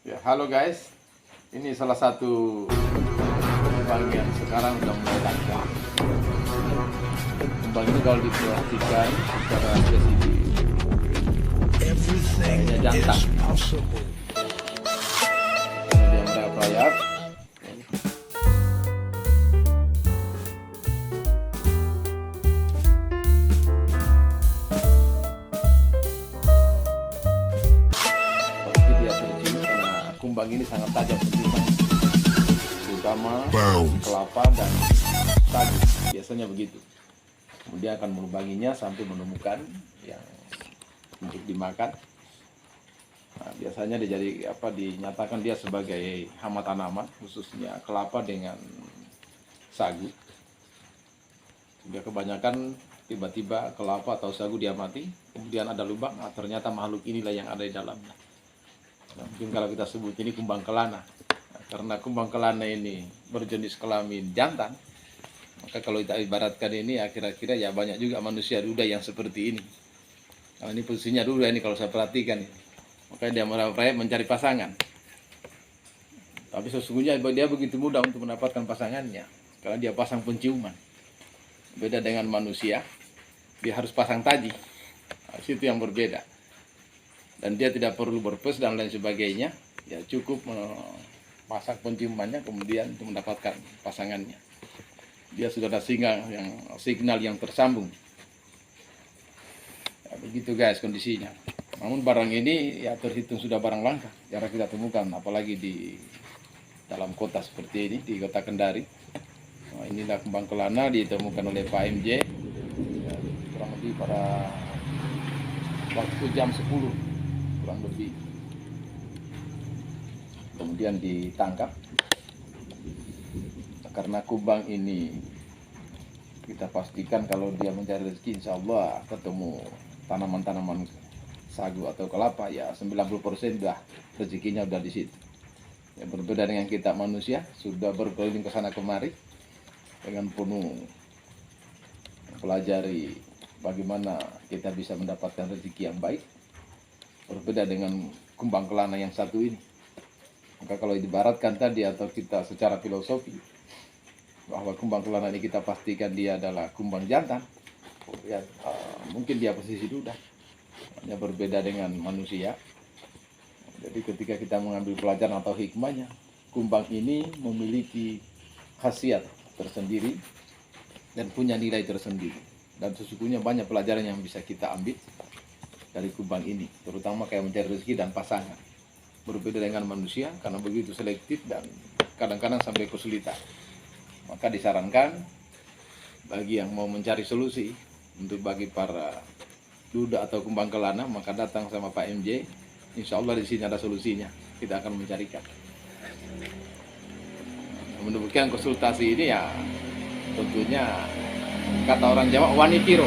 Ya, halo guys. Ini salah satu kumbang yang sekarang sudah mulai langka. Kumbang ini kalau diperhatikan secara spesifik, kayaknya jantan. Karena dia merayap-rayap. Pasti dia tercium karena kumbang ini sangat tajam penciuman, terutama kelapa dan sagu. Biasanya begitu. Kemudian akan melubanginya sampai menemukan yang untuk dimakan. Nah, biasanya dinyatakan dia sebagai hama tanaman, khususnya kelapa dengan sagu. Sehingga kebanyakan tiba-tiba kelapa atau sagu dia mati, kemudian ada lubang, nah, ternyata makhluk inilah yang ada di dalamnya. Nah, mungkin kalau kita sebut ini kumbang kelana. Nah, karena kumbang kelana ini berjenis kelamin jantan, maka kalau kita ibaratkan ini kira-kira ya banyak juga manusia duda yang seperti ini. Nah, ini posisinya duda ini kalau saya perhatikan ini. Makanya dia merayap mencari pasangan. Tapi sesungguhnya dia begitu mudah untuk mendapatkan pasangannya karena dia pasang penciuman. Beda dengan manusia, dia harus pasang taji. Nah, itu yang berbeda. Dan dia tidak perlu berpes dan lain sebagainya. Ya cukup memasang penciumannya kemudian untuk mendapatkan pasangannya. Dia sudah ada signal yang tersambung. Ya, begitu guys kondisinya. Namun barang ini ya terhitung sudah barang langka, jarang kita temukan, apalagi di dalam kota seperti ini, di kota Kendari. Nah, inilah kumbang kelana ditemukan oleh Pak MJ, ya, kurang lebih pada waktu jam 10, kurang lebih. Kemudian ditangkap. Karena kumbang ini kita pastikan kalau dia mencari rezeki, insya Allah ketemu tanaman-tanaman sagu atau kelapa, ya 90% dah rezekinya udah di situ. Yang berbeda dengan kita manusia, sudah berkeliling ke sana kemari dengan penuh pelajari bagaimana kita bisa mendapatkan rezeki yang baik. Berbeda dengan kumbang kelana yang satu ini. Maka kalau dibaratkan tadi atau kita secara filosofi bahwa kumbang kelana ini kita pastikan dia adalah kumbang jantan, ya, mungkin dia posisi duda. Hanya berbeda dengan manusia. Jadi ketika kita mengambil pelajaran atau hikmahnya, kumbang ini memiliki khasiat tersendiri dan punya nilai tersendiri. Dan sesungguhnya banyak pelajaran yang bisa kita ambil dari kumbang ini, terutama kayak mencari rezeki dan pasangan. Berbeda dengan manusia karena begitu selektif dan kadang-kadang sampai kesulitan. Maka disarankan bagi yang mau mencari solusi untuk bagi para duda atau kumbang kelana, maka datang sama Pak MJ. Insya Allah di sini ada solusinya. Kita akan mencarikan. Menurutkan konsultasi ini ya tentunya kata orang Jawa wani piro.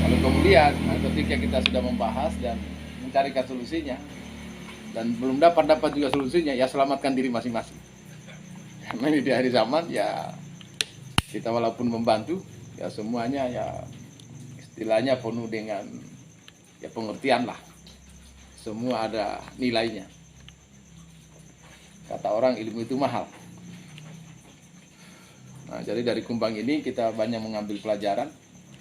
Lalu kemudian ketika kita sudah membahas dan mencarikan solusinya dan belum dapat juga solusinya, ya selamatkan diri masing-masing. Karena ini di hari zaman ya kita walaupun membantu, ya semuanya ya istilahnya penuh dengan ya pengertian lah. Semua ada nilainya. Kata orang ilmu itu mahal. Nah, jadi dari kumbang ini kita banyak mengambil pelajaran,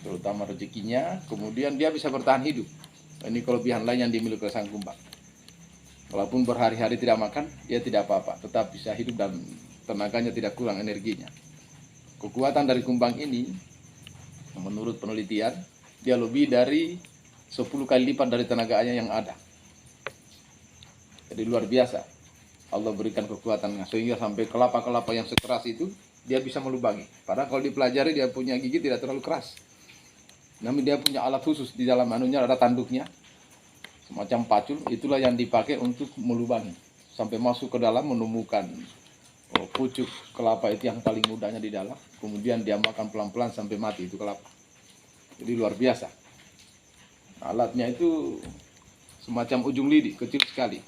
terutama rezekinya, kemudian dia bisa bertahan hidup. Ini kelebihan lain yang dimiliki sang kumbang. Walaupun berhari-hari tidak makan, dia tidak apa-apa, tetap bisa hidup dan tenaganya tidak kurang energinya. Kekuatan dari kumbang ini, menurut penelitian, dia lebih dari 10 kali lipat dari tenaganya yang ada. Jadi luar biasa. Allah berikan kekuatannya, sehingga sampai kelapa-kelapa yang sekeras itu, dia bisa melubangi. Padahal kalau dipelajari, dia punya gigi tidak terlalu keras. Namun dia punya alat khusus, di dalam anunya ada tanduknya, semacam pacul, itulah yang dipakai untuk melubangi. Sampai masuk ke dalam menemukan pucuk kelapa itu yang paling mudahnya di dalam, kemudian dia makan pelan-pelan sampai mati itu kelapa. Jadi luar biasa. Alatnya itu semacam ujung lidi, kecil sekali.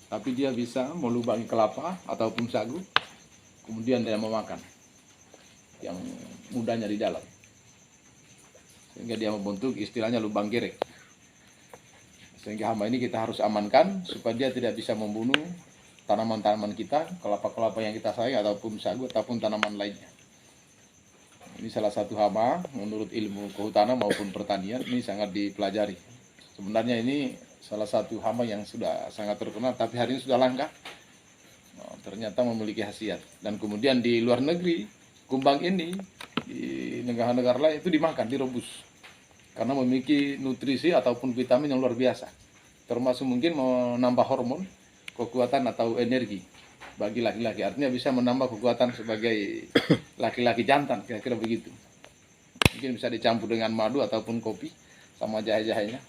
Tapi dia bisa melubangi kelapa ataupun sagu, kemudian dia memakan yang mudahnya di dalam. Sehingga dia membentuk istilahnya lubang gerek. Sehingga hama ini kita harus amankan supaya dia tidak bisa membunuh tanaman-tanaman kita, kelapa-kelapa yang kita sayang, ataupun sagu, ataupun tanaman lainnya. Ini salah satu hama menurut ilmu kehutanan maupun pertanian, ini sangat dipelajari. Sebenarnya ini salah satu hama yang sudah sangat terkenal, tapi hari ini sudah langka. Ternyata memiliki khasiat. Dan kemudian di luar negeri, kumbang ini di negara-negara lain itu dimakan, direbus, karena memiliki nutrisi ataupun vitamin yang luar biasa, termasuk mungkin menambah hormon, kekuatan atau energi bagi laki-laki. Artinya bisa menambah kekuatan sebagai laki-laki jantan, kira-kira begitu. Mungkin bisa dicampur dengan madu ataupun kopi sama jahe-jahenya,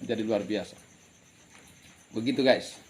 jadi luar biasa. Begitu guys.